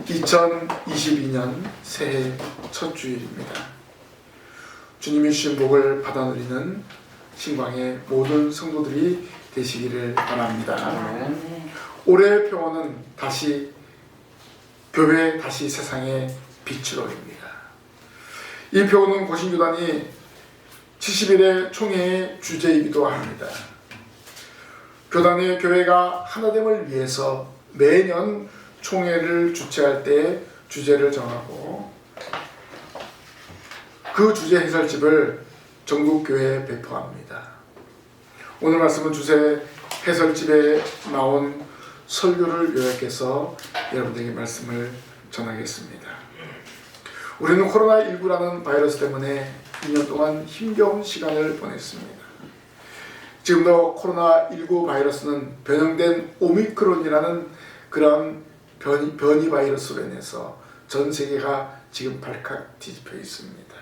2022년 새해 첫 주일입니다. 주님이 주신 복을 받아 누리는 신광의 모든 성도들이 되시기를 바랍니다. 올해의 표어는 다시 교회 다시 세상의 빛으로입니다. 이 표어는 고신교단이 70일의 총회의 주제이기도 합니다. 교단의 교회가 하나됨을 위해서 매년 총회를 주최할 때 주제를 정하고 그 주제 해설집을 전국교회에 배포합니다. 오늘 말씀은 주제 해설집에 나온 설교를 요약해서 여러분들에게 말씀을 전하겠습니다. 우리는 코로나19라는 바이러스 때문에 2년 동안 힘겨운 시간을 보냈습니다. 지금도 코로나19 바이러스는 변형된 오미크론이라는 그런 변이 바이러스로 인해서 전 세계가 지금 발칵 뒤집혀 있습니다.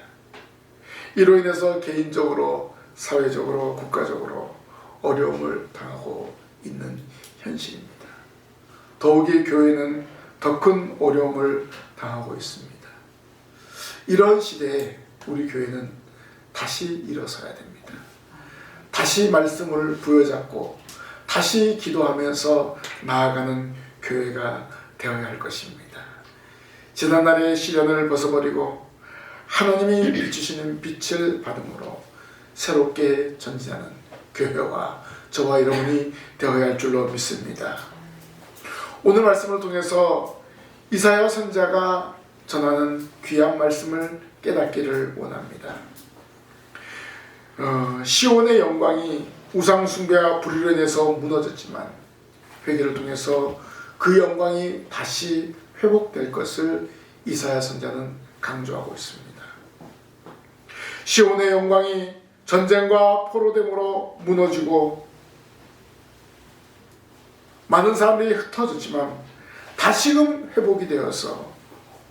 이로 인해서 개인적으로, 사회적으로, 국가적으로 어려움을 당하고 있는 현실입니다. 더욱이 교회는 더 큰 어려움을 당하고 있습니다. 이런 시대에 우리 교회는 다시 일어서야 됩니다. 다시 말씀을 부여잡고 다시 기도하면서 나아가는 교회가 되어야 할 것입니다. 지난날의 시련을 벗어버리고 하나님이 비추시는 빛을 받음으로 새롭게 전진하는 교회와 저와 여러분이 되어야 할 줄로 믿습니다. 오늘 말씀을 통해서 이사야 선지자가 전하는 귀한 말씀을 깨닫기를 원합니다. 시온의 영광이 우상 숭배와 불의로 인해서 무너졌지만 회개를 통해서 그 영광이 다시 회복될 것을 이사야 선지자는 강조하고 있습니다. 시온의 영광이 전쟁과 포로됨으로 무너지고 많은 사람들이 흩어졌지만 다시금 회복이 되어서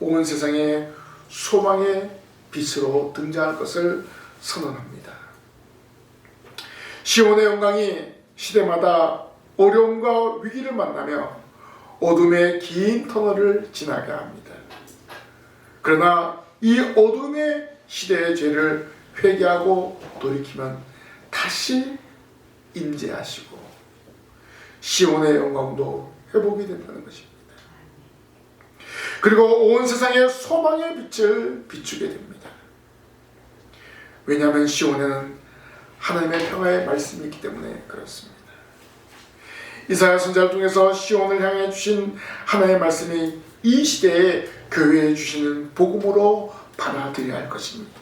온 세상에 소망의 빛으로 등장할 것을 선언합니다. 시온의 영광이 시대마다 어려움과 위기를 만나며 어둠의 긴 터널을 지나게 합니다. 그러나 이 어둠의 시대의 죄를 회개하고 돌이키면 다시 임재하시고 시온의 영광도 회복이 된다는 것입니다. 그리고 온 세상에 소망의 빛을 비추게 됩니다. 왜냐하면 시온에는 하나님의 평화의 말씀이 있기 때문에 그렇습니다. 이사야 선지자를 통해서 시온을 향해 주신 하나님의 말씀이 이 시대에 교회에 주시는 복음으로 받아들여야 할 것입니다.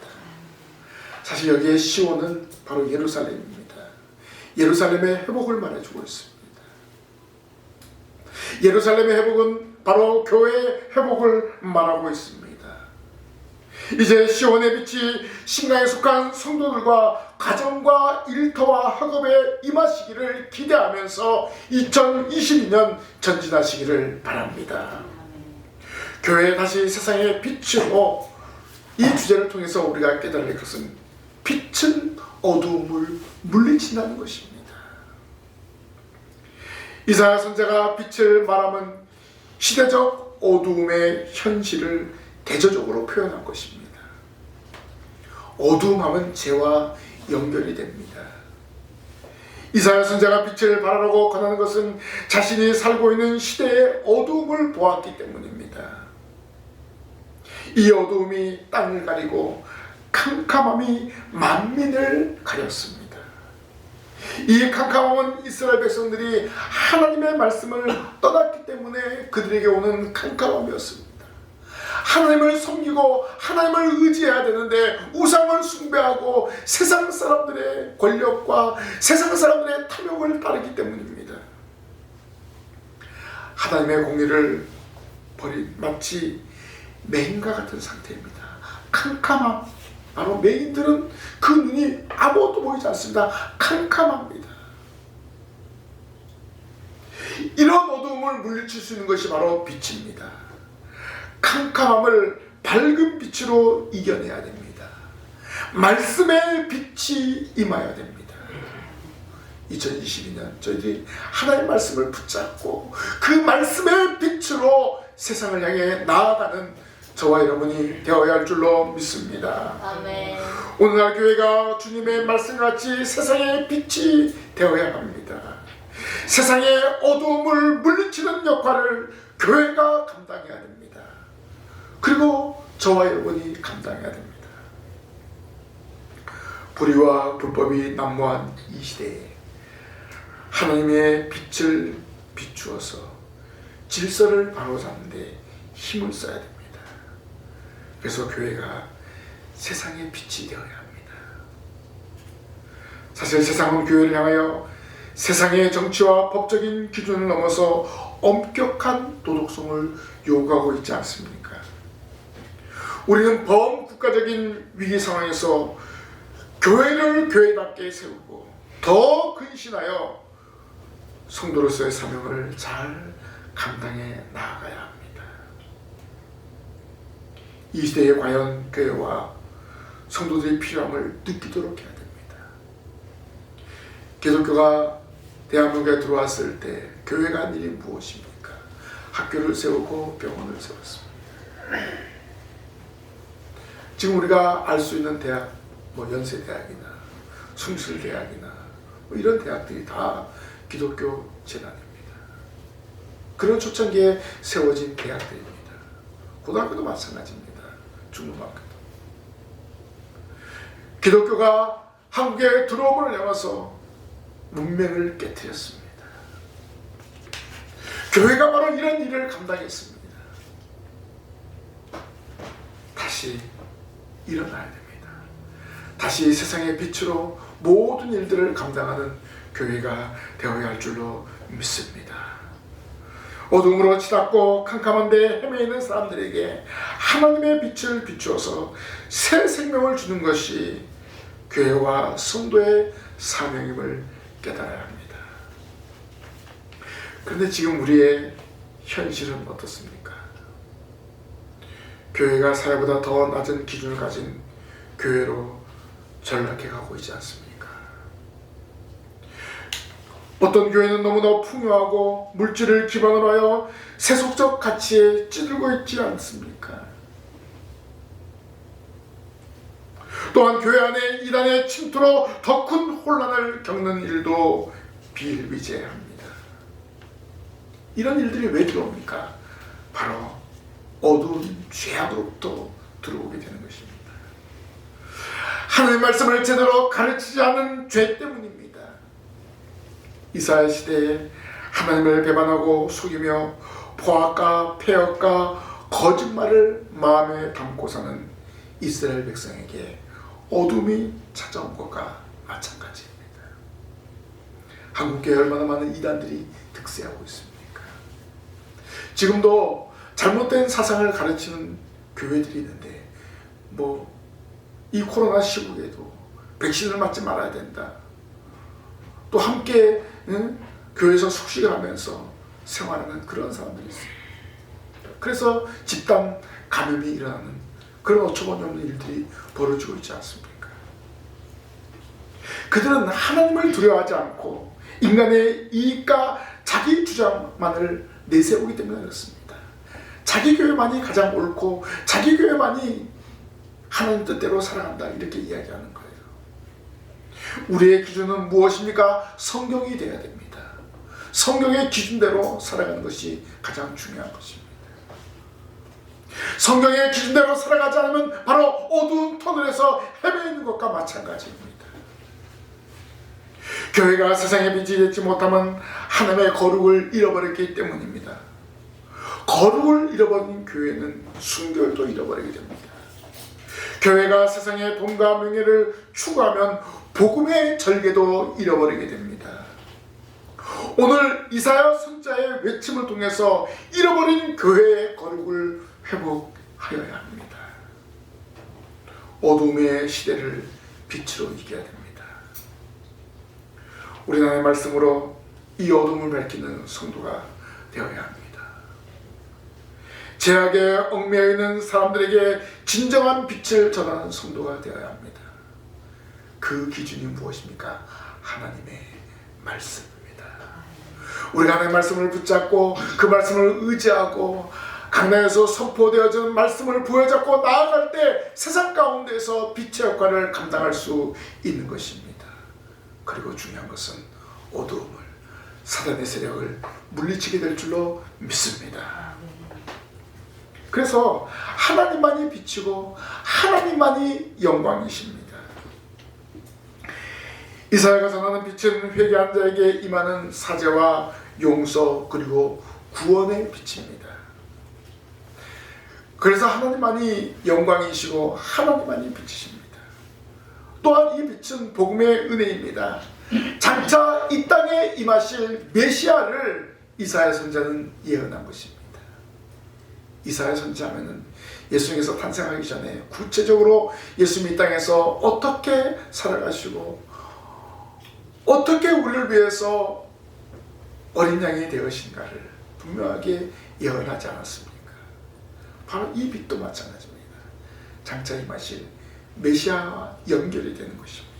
사실 여기에 시온은 바로 예루살렘입니다. 예루살렘의 회복을 말해주고 있습니다. 예루살렘의 회복은 바로 교회의 회복을 말하고 있습니다. 이제 시온의 빛이 신강에 속한 성도들과 가정과 일터와 학업에 임하시기를 기대하면서 2022년 전진하시기를 바랍니다. 교회 다시 세상의 빛으로 이 주제를 통해서 우리가 깨달을 것은 빛은 어두움을 물리친다는 것입니다. 이사야 선지자가 빛을 말하면 시대적 어두움의 현실을 대조적으로 표현한 것입니다. 어두움하면 죄와 연결이 됩니다. 이사야 선지자가 빛을 발하라고 권하는 것은 자신이 살고 있는 시대의 어두움을 보았기 때문입니다. 이 어두움이 땅을 가리고 캄캄함이 만민을 가렸습니다. 이 캄캄함은 이스라엘 백성들이 하나님의 말씀을 떠났기 때문에 그들에게 오는 캄캄함이었습니다. 하나님을 섬기고 하나님을 의지해야 되는데 우상을 숭배하고 세상 사람들의 권력과 세상 사람들의 탐욕을 따르기 때문입니다. 하나님의 공의를 버린 마치 맹인과 같은 상태입니다. 캄캄함. 바로 맹인들은 그 눈이 아무것도 보이지 않습니다. 캄캄합니다. 이런 어두움을 물리칠 수 있는 것이 바로 빛입니다. 캄캄함을 밝은 빛으로 이겨내야 됩니다. 말씀의 빛이 임하여야 됩니다. 2022년 저희들이 하나님의 말씀을 붙잡고 그 말씀의 빛으로 세상을 향해 나아가는 저와 여러분이 되어야 할 줄로 믿습니다. 아멘. 오늘날 교회가 주님의 말씀같이 세상의 빛이 되어야 합니다. 세상의 어두움을 물리치는 역할을 교회가 감당해야 됩니다. 그리고 저와 여러분이 감당해야 됩니다. 불의와 불법이 난무한 이 시대에 하나님의 빛을 비추어서 질서를 바로잡는 데 힘을 써야 됩니다. 그래서 교회가 세상의 빛이 되어야 합니다. 사실 세상은 교회를 향하여 세상의 정치와 법적인 기준을 넘어서 엄격한 도덕성을 요구하고 있지 않습니까? 우리는 범국가적인 위기 상황에서 교회를 교회답게 세우고 더 근신하여 성도로서의 사명을 잘 감당해 나아가야 합니다. 이 시대에 과연 교회와 성도들이 필요함을 느끼도록 해야 됩니다. 기독교가 대한민국에 들어왔을 때 교회가 한 일이 무엇입니까? 학교를 세우고 병원을 세웠습니다. 지금 우리가 알 수 있는 대학, 연세대학이나 숭실대학이나 이런 대학들이 다 기독교 재단입니다. 그런 초창기에 세워진 대학들입니다. 고등학교도 마찬가지입니다. 중고등학교도. 기독교가 한국에 들어옴을 향해서 문명을 깨뜨렸습니다. 교회가 바로 이런 일을 감당했습니다. 다시 일어나야 됩니다. 다시 세상의 빛으로 모든 일들을 감당하는 교회가 되어야 할 줄로 믿습니다. 어둠으로 치닫고 캄캄한데 헤매이는 사람들에게 하나님의 빛을 비추어서 새 생명을 주는 것이 교회와 성도의 사명임을 깨달아야 합니다. 그런데 지금 우리의 현실은 어떻습니까? 교회가 사회보다 더 낮은 기준을 가진 교회로 전락해 가고 있지 않습니까? 어떤 교회는 너무나 풍요하고 물질을 기반으로 하여 세속적 가치에 찌들고 있지 않습니까? 또한 교회 안에 이단의 침투로 더 큰 혼란을 겪는 일도 비일비재합니다. 이런 일들이 왜 들어옵니까? 바로 어두운 죄악으로부터 들어오게 되는 것입니다. 하나님의 말씀을 제대로 가르치지 않은 죄 때문입니다. 이스라엘 시대에 하나님을 배반하고 속이며 포악과 폐역과 거짓말을 마음에 담고 사는 이스라엘 백성에게 어둠이 찾아온 것과 마찬가지입니다. 한국교회에 얼마나 많은 이단들이 득세하고 있습니까? 지금도 잘못된 사상을 가르치는 교회들이 있는데 이 코로나 시국에도 백신을 맞지 말아야 된다. 또 함께 교회에서 숙식을 하면서 생활하는 그런 사람들이 있어요. 그래서 집단 감염이 일어나는 그런 어처구니없는 일들이 벌어지고 있지 않습니까? 그들은 하나님을 두려워하지 않고 인간의 이익과 자기 주장만을 내세우기 때문에 그렇습니다. 자기 교회만이 가장 옳고 자기 교회만이 하나님 뜻대로 살아간다 이렇게 이야기하는 거예요. 우리의 기준은 무엇입니까? 성경이 되어야 됩니다. 성경의 기준대로 살아가는 것이 가장 중요한 것입니다. 성경의 기준대로 살아가지 않으면 바로 어두운 터널에서 헤매이는 것과 마찬가지입니다. 교회가 세상의 빛이 되지 못하면 하나님의 거룩을 잃어버렸기 때문입니다. 거룩을 잃어버린 교회는 순결도 잃어버리게 됩니다. 교회가 세상의 돈과 명예를 추구하면 복음의 절개도 잃어버리게 됩니다. 오늘 이사야 선자의 외침을 통해서 잃어버린 교회의 거룩을 회복하여야 합니다. 어둠의 시대를 빛으로 이겨야 됩니다. 우리 하나님의 말씀으로 이 어둠을 밝히는 성도가 되어야 합니다. 죄악에 얽매여 있는 사람들에게 진정한 빛을 전하는 성도가 되어야 합니다. 그 기준이 무엇입니까? 하나님의 말씀입니다. 우리가 하나님의 말씀을 붙잡고 그 말씀을 의지하고 강단에서 선포되어진 말씀을 부여잡고 나아갈 때 세상 가운데서 빛의 역할을 감당할 수 있는 것입니다. 그리고 중요한 것은 어두움을, 사단의 세력을 물리치게 될 줄로 믿습니다. 그래서 하나님만이 빛이고 하나님만이 영광이십니다. 이사야가 전하는 빛은 회개한 자에게 임하는 사죄와 용서 그리고 구원의 빛입니다. 그래서 하나님만이 영광이시고 하나님만이 빛이십니다. 또한 이 빛은 복음의 은혜입니다. 장차 이 땅에 임하실 메시아를 이사야 선지자는 예언한 것입니다. 이사야 선지자면은 예수님께서 탄생하기 전에 구체적으로 예수님이 이 땅에서 어떻게 살아가시고 어떻게 우리를 위해서 어린 양이 되으신가를 분명하게 예언하지 않았습니까? 바로 이 빛도 마찬가지입니다. 장차 임하실 메시아와 연결이 되는 것입니다.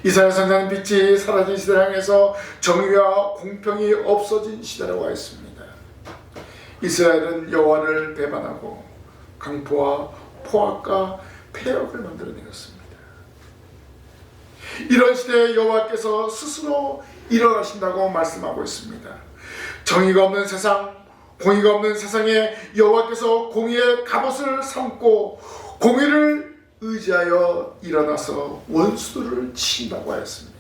이사야 선지자는 빛이 사라진 시대를 향해서 정의와 공평이 없어진 시대라고 하였습니다. 이스라엘은 여호와를 배반하고 강포와 포악과 폐역을 만들어내었습니다. 이런 시대에 여호와께서 스스로 일어나신다고 말씀하고 있습니다. 정의가 없는 세상, 공의가 없는 세상에 여호와께서 공의의 갑옷을 삼고 공의를 의지하여 일어나서 원수들을 치신다고 하였습니다.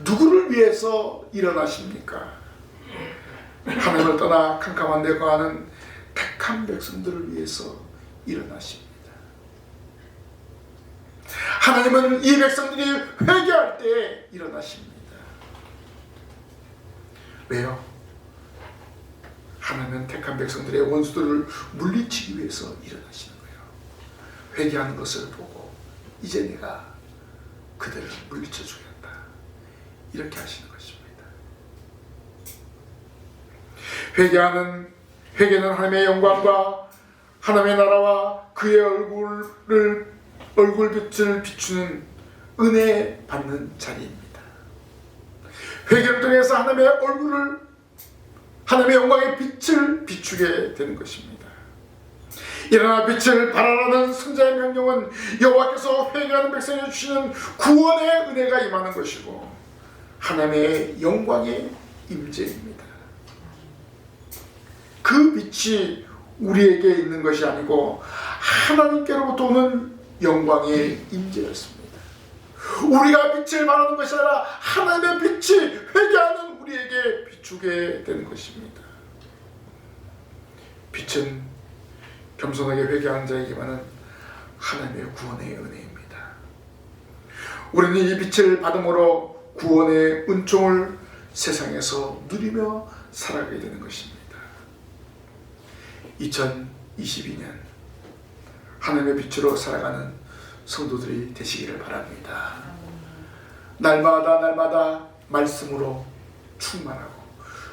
누구를 위해서 일어나십니까? 하늘을 떠나 캄캄한 데 거하는 택한 백성들을 위해서 일어나십니다. 하나님은 이 백성들이 회개할 때 일어나십니다. 왜요? 하나님은 택한 백성들의 원수들을 물리치기 위해서 일어나시는 거예요. 회개하는 것을 보고 이제 내가 그들을 물리쳐 주겠다, 이렇게 하시는 것입니다. 회개는 하나님의 영광과 하나님의 나라와 그의 얼굴빛을 비추는 은혜 받는 자리입니다. 회개를 통해서 하나님의 얼굴을, 하나님의 영광의 빛을 비추게 되는 것입니다. 일어나 빛을 발하라는 선자의 명령은 여호와께서 회개하는 백성에게 주시는 구원의 은혜가 임하는 것이고 하나님의 영광의 임재입니다. 그 빛이 우리에게 있는 것이 아니고 하나님께로부터 오는 영광의 임재였습니다. 우리가 빛을 발하는 것이 아니라 하나님의 빛이 회개하는 우리에게 비추게 되는 것입니다. 빛은 겸손하게 회개하는 자에게만은 하나님의 구원의 은혜입니다. 우리는 이 빛을 받음으로 구원의 은총을 세상에서 누리며 살아가게 되는 것입니다. 2022년 하나님의 빛으로 살아가는 성도들이 되시기를 바랍니다. 날마다 말씀으로 충만하고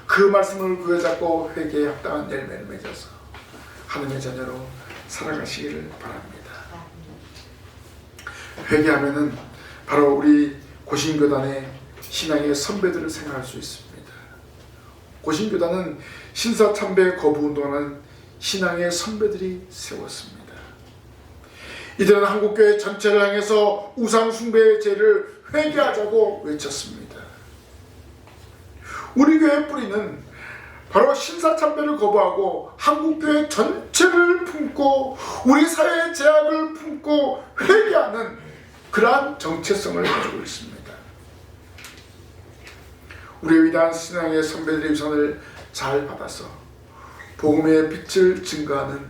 그 말씀을 부여잡고 회개에 합당한 열매를 맺어서 하나님의 자녀로 살아가시기를 바랍니다. 회개하면은 바로 우리 고신교단의 신앙의 선배들을 생각할 수 있습니다. 고신교단은 신사참배 거부운동하는 신앙의 선배들이 세웠습니다. 이들은 한국교회 전체를 향해서 우상숭배의 죄를 회개하자고 외쳤습니다. 우리 교회의 뿌리는 바로 신사참배를 거부하고 한국교회 전체를 품고 우리 사회의 죄악을 품고 회개하는 그러한 정체성을 가지고 있습니다. 우리의 위대한 신앙의 선배들의 유산을 잘 받아서 복음의 빛을 증거하는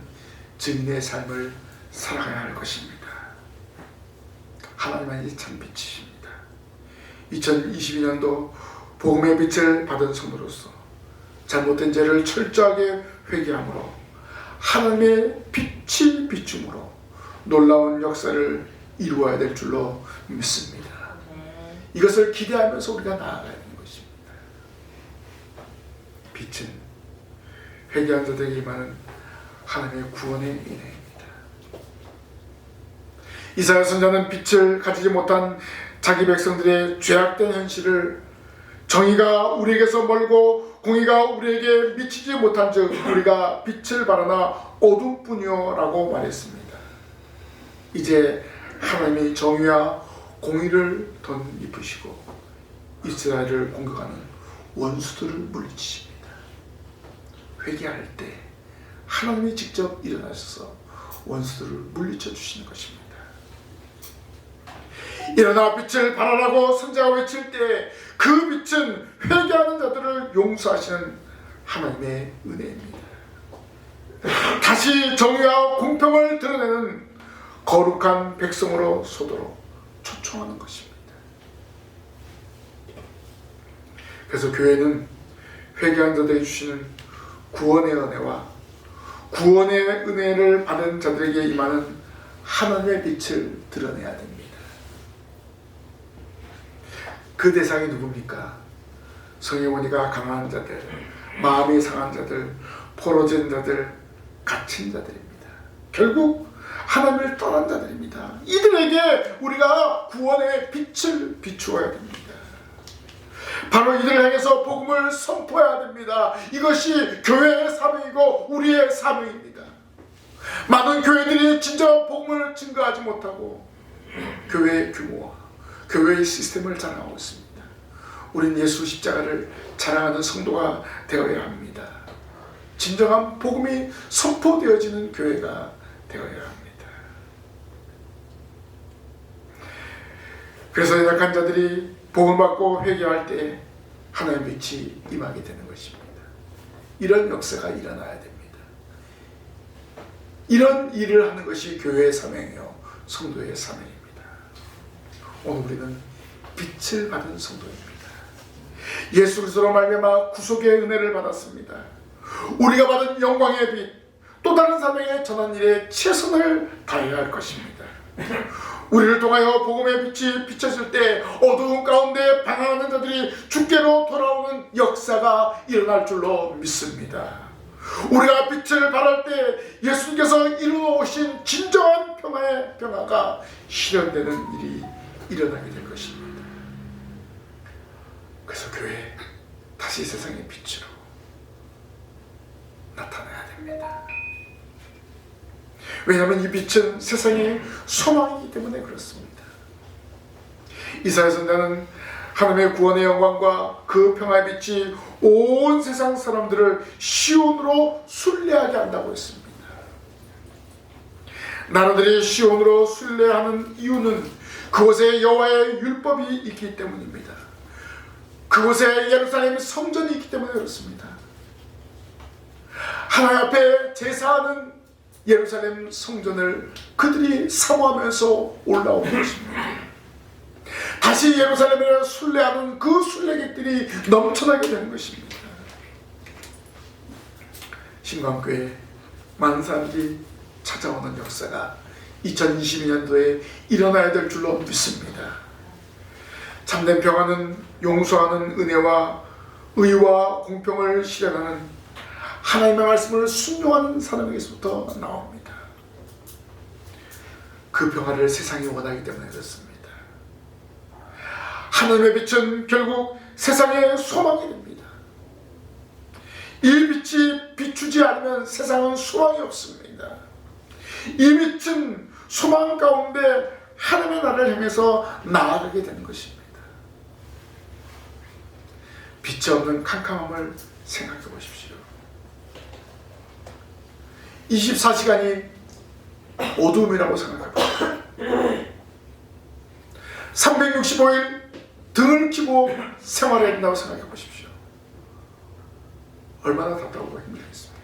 증인의 삶을 살아가야 할 것입니다. 하나님만이 참 빛이십니다. 2022년도 복음의 빛을 받은 성도로서 잘못된 죄를 철저하게 회개함으로 하나님의 빛이 비춤으로 놀라운 역사를 이루어야 될 줄로 믿습니다. 이것을 기대하면서 우리가 나아가야 하는 것입니다. 빛은 회개한 자들에게 임하는 하나님의 구원의 은혜입니다. 이사야 선지자는 빛을 가지지 못한 자기 백성들의 죄악된 현실을, 정의가 우리에게서 멀고 공의가 우리에게 미치지 못한즉 우리가 빛을 발하나 어둠뿐이요 라고 말했습니다. 이제 하나님이 정의와 공의를 덧입으시고 이스라엘을 공격하는 원수들을 물리치십니다. 회개할 때 하나님이 직접 일어나셔서 원수들을 물리쳐 주시는 것입니다. 일어나 빛을 발하라고 선지자가 외칠 때 그 빛은 회개하는 자들을 용서하시는 하나님의 은혜입니다. 다시 정의와 공평을 드러내는 거룩한 백성으로 서도록 초청하는 것입니다. 그래서 교회는 회개한 자들에게 주시는 구원의 은혜와 구원의 은혜를 받은 자들에게 임하는 하나님의 빛을 드러내야 됩니다. 그 대상이 누굽니까? 성경에 보니까 강한 자들, 마음이 상한 자들, 포로된 자들, 갇힌 자들입니다. 결국 하나님을 떠난 자들입니다. 이들에게 우리가 구원의 빛을 비추어야 됩니다. 바로 이들을 향해서 복음을 선포해야 됩니다. 이것이 교회의 사명이고 우리의 사명입니다. 많은 교회들이 진정 복음을 증거하지 못하고 교회의 규모와 교회의 시스템을 자랑하고 있습니다. 우린 예수 십자가를 자랑하는 성도가 되어야 합니다. 진정한 복음이 선포되어지는 교회가 되어야 합니다. 그래서 약한 자들이 복음을 받고 회개할 때 하나님의 빛이 임하게 되는 것입니다. 이런 역사가 일어나야 됩니다. 이런 일을 하는 것이 교회의 사명이요 성도의 사명입니다. 오늘 우리는 빛을 받은 성도입니다. 예수 그리스도로 말미암아 구속의 은혜를 받았습니다. 우리가 받은 영광의 빛, 또 다른 사명에 전한 일에 최선을 다해야 할 것입니다. 우리를 통하여 복음의 빛이 비춰질 때 어두운 가운데 방황하는 자들이 주께로 돌아오는 역사가 일어날 줄로 믿습니다. 우리가 빛을 발할 때 예수님께서 이루어 오신 진정한 평화의 평화가 실현되는 일이 일어나게 될 것입니다. 그래서 교회 다시 세상의 빛으로 나타나야 됩니다. 왜냐하면 이 빛은 세상의 소망이기 때문에 그렇습니다. 이사야 선지자는 하나님의 구원의 영광과 그 평화의 빛이 온 세상 사람들을 시온으로 순례하게 한다고 했습니다. 나라들이 시온으로 순례하는 이유는 그곳에 여호와의 율법이 있기 때문입니다. 그곳에 예루살렘 성전이 있기 때문에 그렇습니다. 하나님 앞에 제사하는 예루살렘 성전을 그들이 사모하면서 올라오는 것입니다. 다시 예루살렘에 순례하는 그 순례객들이 넘쳐나게 되는 것입니다. 신광교회 많은 사람들이 찾아오는 역사가 2022년도에 일어나야 될 줄로 믿습니다. 참된 평화는 용서하는 은혜와 의와 공평을 실현하는 하나님의 말씀을 순종하는 사람에게서부터 나옵니다. 그 평화를 세상이 원하기 때문에 그렇습니다. 하나님의 빛은 결국 세상의 소망이 됩니다. 이 빛이 비추지 않으면 세상은 소망이 없습니다. 이 빛은 소망 가운데 하나님의 나라를 향해서 나아가게 되는 것입니다. 빛이 없는 캄캄함을 생각해 보십시오. 24시간이 어둠이라고 생각해 보십시오. 365일 등을 키고 생활해야 된다고 생각해 보십시오. 얼마나 답답하고 힘들겠습니까?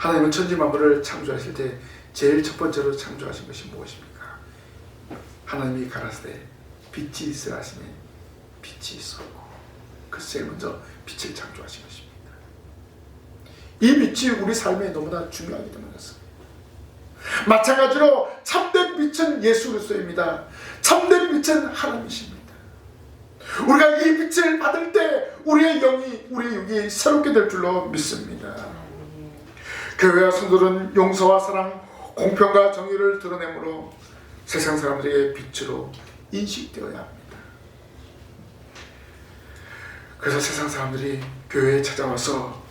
하나님은 천지 만물을 창조하실 때 제일 첫 번째로 창조하신 것이 무엇입니까? 하나님이 가라사대 빛이 있으라 하시니 빛이 있었고, 그래서 제일 먼저 빛을 창조하신 것입니다. 이 빛이 우리 삶에 너무나 중요하기 때문에 그렇습니다. 마찬가지로 참된 빛은 예수 그리스도입니다. 참된 빛은 하나님이십니다. 우리가 이 빛을 받을 때 우리의 영이, 우리의 육이 새롭게 될 줄로 믿습니다. 교회와 성도는 용서와 사랑, 공평과 정의를 드러내므로 세상 사람들에게 빛으로 인식되어야 합니다. 그래서 세상 사람들이 교회에 찾아와서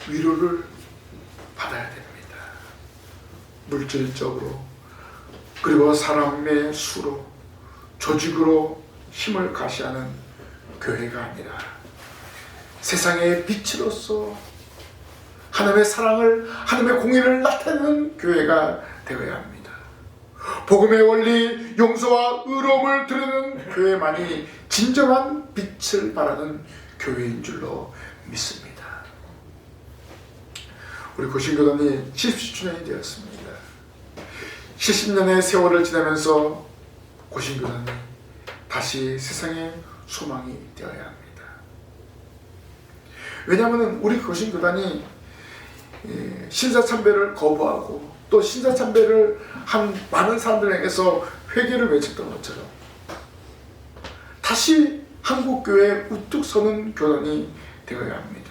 위로를 받아야 됩니다. 물질적으로, 그리고 사람의 수로, 조직으로 힘을 가시하는 교회가 아니라 세상의 빛으로서 하나님의 사랑을, 하나님의 공의를 나타내는 교회가 되어야 합니다. 복음의 원리, 용서와 의로움을 드리는 교회만이 진정한 빛을 발하는 교회인 줄로 믿습니다. 우리 고신교단이 70주년이 되었습니다. 70년의 세월을 지나면서 고신교단이 다시 세상의 소망이 되어야 합니다. 왜냐하면 우리 고신교단이 신사참배를 거부하고 또 신사참배를 한 많은 사람들에게서 회개를 외쳤던 것처럼 다시 한국교회에 우뚝 서는 교단이 되어야 합니다.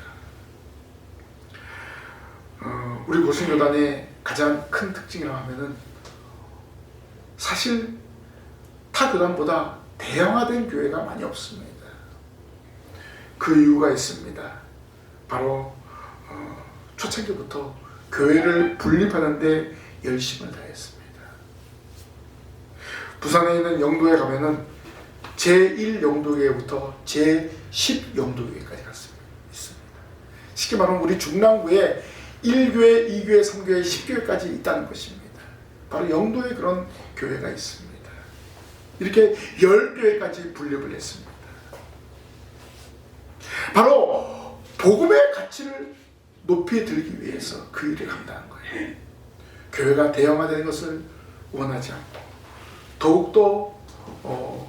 우리 고신교단의 가장 큰 특징이라고 하면은 사실 타 교단보다 대형화된 교회가 많이 없습니다. 그 이유가 있습니다. 바로 초창기부터 교회를 분립하는 데 열심을 다했습니다. 부산에 있는 영도에 가면은 제1영도교회부터 제10영도교회까지 있습니다. 쉽게 말하면 우리 중랑구에 1교회, 2교회, 3교회, 10교회까지 있다는 것입니다. 바로 영도에 그런 교회가 있습니다. 이렇게 10교회까지 분립을 했습니다. 바로 복음의 가치를 높이 들기 위해서 그 일을 감당한 거예요. 교회가 대형화되는 것을 원하지 않고 더욱더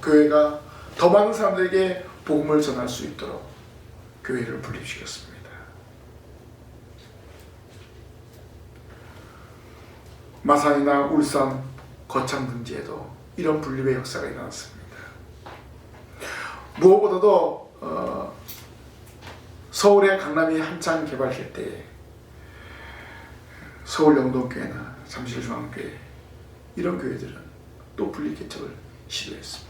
교회가 더 많은 사람들에게 복음을 전할 수 있도록 교회를 분립시켰습니다. 마산이나 울산, 거창 등지에도 이런 분립의 역사가 일어났습니다. 무엇보다도 서울의 강남이 한창 개발될 때 서울 영동교회나 잠실중앙교회 이런 교회들은 또 분립개척을 시도했습니다.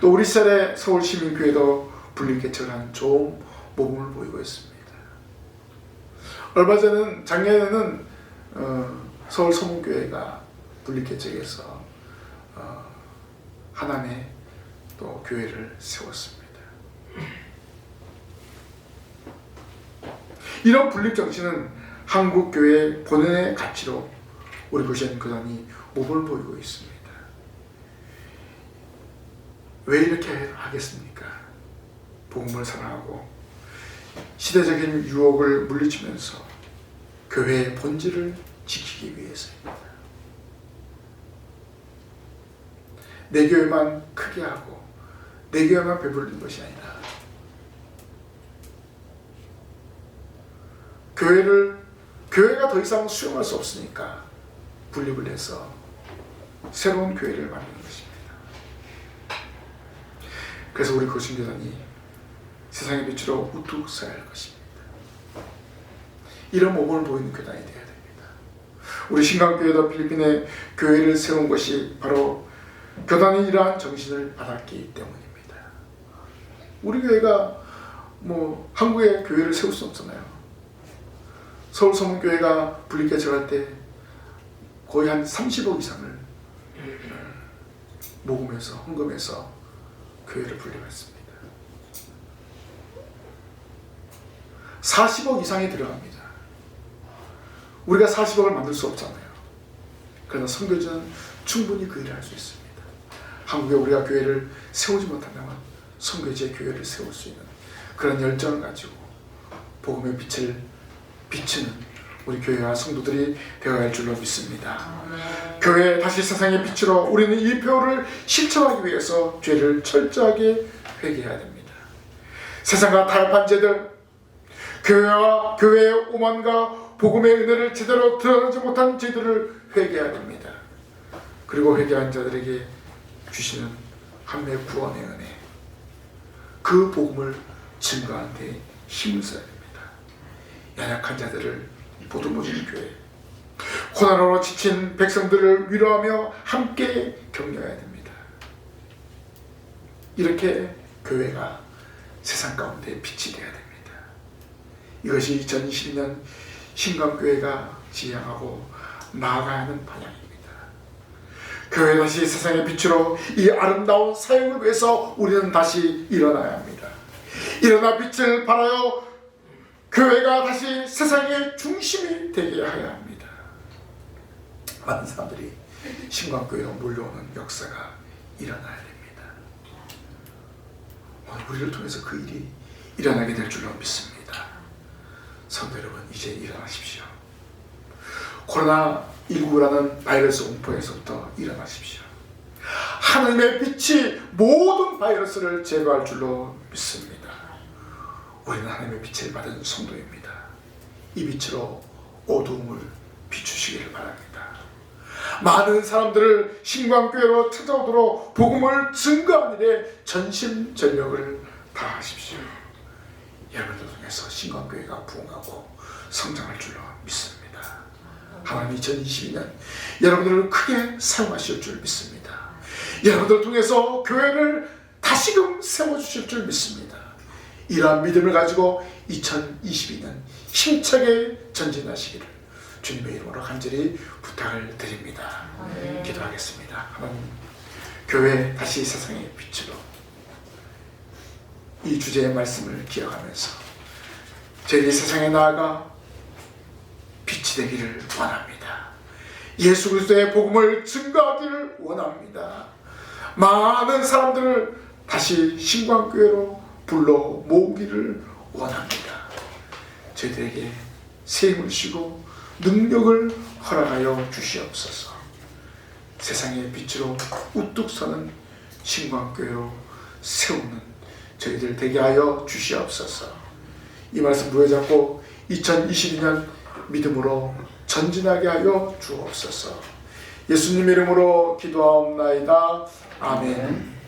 또 우리 시절의 서울시민교회도 분립개척을 한 좋은 모범을 보이고 있습니다. 얼마 전은 작년에는 서울 서문교회가 분립개척해서 하남에 또 교회를 세웠습니다. 이런 분립 정신은 한국교회의 본연의 가치로 우리 고신교단이 모범을 보이고 있습니다. 왜 이렇게 하겠습니까? 복음을 사랑하고 시대적인 유혹을 물리치면서 교회의 본질을 지키기 위해서입니다. 내 교회만 크게 하고 내 교회만 배부르는 것이 아니라 교회가 더 이상 수용할 수 없으니까 분립을 해서 새로운 교회를 만드는 것입니다. 그래서 우리 고신교단이 세상의 빛으로 우뚝 서야 할 것입니다. 이런 모범을 보이는 교단이 되어야 됩니다. 우리 신강교회도 필리핀에 교회를 세운 것이 바로 교단이 이러한 정신을 받았기 때문입니다. 우리 교회가 한국에 교회를 세울 수 없잖아요. 서울 서문교회가 분립개척할 때 거의 한 30억 이상을 모금해서 헌금해서 교회를 분립했습니다. 40억 이상이 들어갑니다. 우리가 40억을 만들 수 없잖아요. 그러나 선교지는 충분히 그 일을 할 수 있습니다. 한국에 우리가 교회를 세우지 못한다면 선교지에 교회를 세울 수 있는 그런 열정을 가지고 복음의 빛을 비추는 우리 교회와 성도들이 되어야 할 줄로 믿습니다. 교회 다시 세상의 빛으로 우리는 이 표를 실천하기 위해서 죄를 철저하게 회개해야 됩니다. 세상과 타협한 죄들, 교회와 교회의 오만과 복음의 은혜를 제대로 드러내지 못한 죄들을 회개해야 됩니다. 그리고 회개한 자들에게 주시는 한매 구원의 은혜, 그 복음을 증거하는 데 힘을 써야 됩니다. 연약한 자들을 보듬어주는 교회, 고난으로 지친 백성들을 위로하며 함께 격려해야 됩니다. 이렇게 교회가 세상 가운데 빛이 되어야 됩니다. 이것이 2022년 신광교회가 지향하고 나아가야 하는 방향입니다. 교회 다시 세상의 빛으로 이 아름다운 사역을 위해서 우리는 다시 일어나야 합니다. 일어나 빛을 발하여 교회가 다시 세상의 중심이 되게 하여야 합니다. 많은 사람들이 신광교회로 몰려오는 역사가 일어나야 됩니다. 우리를 통해서 그 일이 일어나게 될 줄로 믿습니다. 성도 여러분, 이제 일어나십시오. 코로나19라는 바이러스 공포에서부터 일어나십시오. 하나님의 빛이 모든 바이러스를 제거할 줄로 믿습니다. 우리는 하나님의 빛을 받은 성도입니다. 이 빛으로 어두움을 비추시기를 바랍니다. 많은 사람들을 신광교회로 찾아오도록 복음을 증거하는 일에 전심전력을 다하십시오. 여러분들 통해서 신광교회가 부흥하고 성장할 줄로 믿습니다. 하나님 2022년 여러분들을 크게 사용하실 줄 믿습니다. 여러분들을 통해서 교회를 다시금 세워주실 줄 믿습니다. 이러한 믿음을 가지고 2022년 힘차게 전진하시기를 주님의 이름으로 간절히 부탁을 드립니다. 기도하겠습니다. 하나님, 교회 다시 세상의 빛으로 이 주제의 말씀을 기억하면서 저희 세상에 나아가 빛이 되기를 원합니다. 예수 그리스도의 복음을 증거하기를 원합니다. 많은 사람들을 다시 신광교회로 불러 모으기를 원합니다. 저희들에게 새 힘을 주시고 능력을 허락하여 주시옵소서. 세상의 빛으로 우뚝 서는 신광교회로 세우는 저희들 되게 하여 주시옵소서. 이 말씀 부여잡고 2022년 믿음으로 전진하게 하여 주옵소서. 예수님 이름으로 기도하옵나이다. 아멘.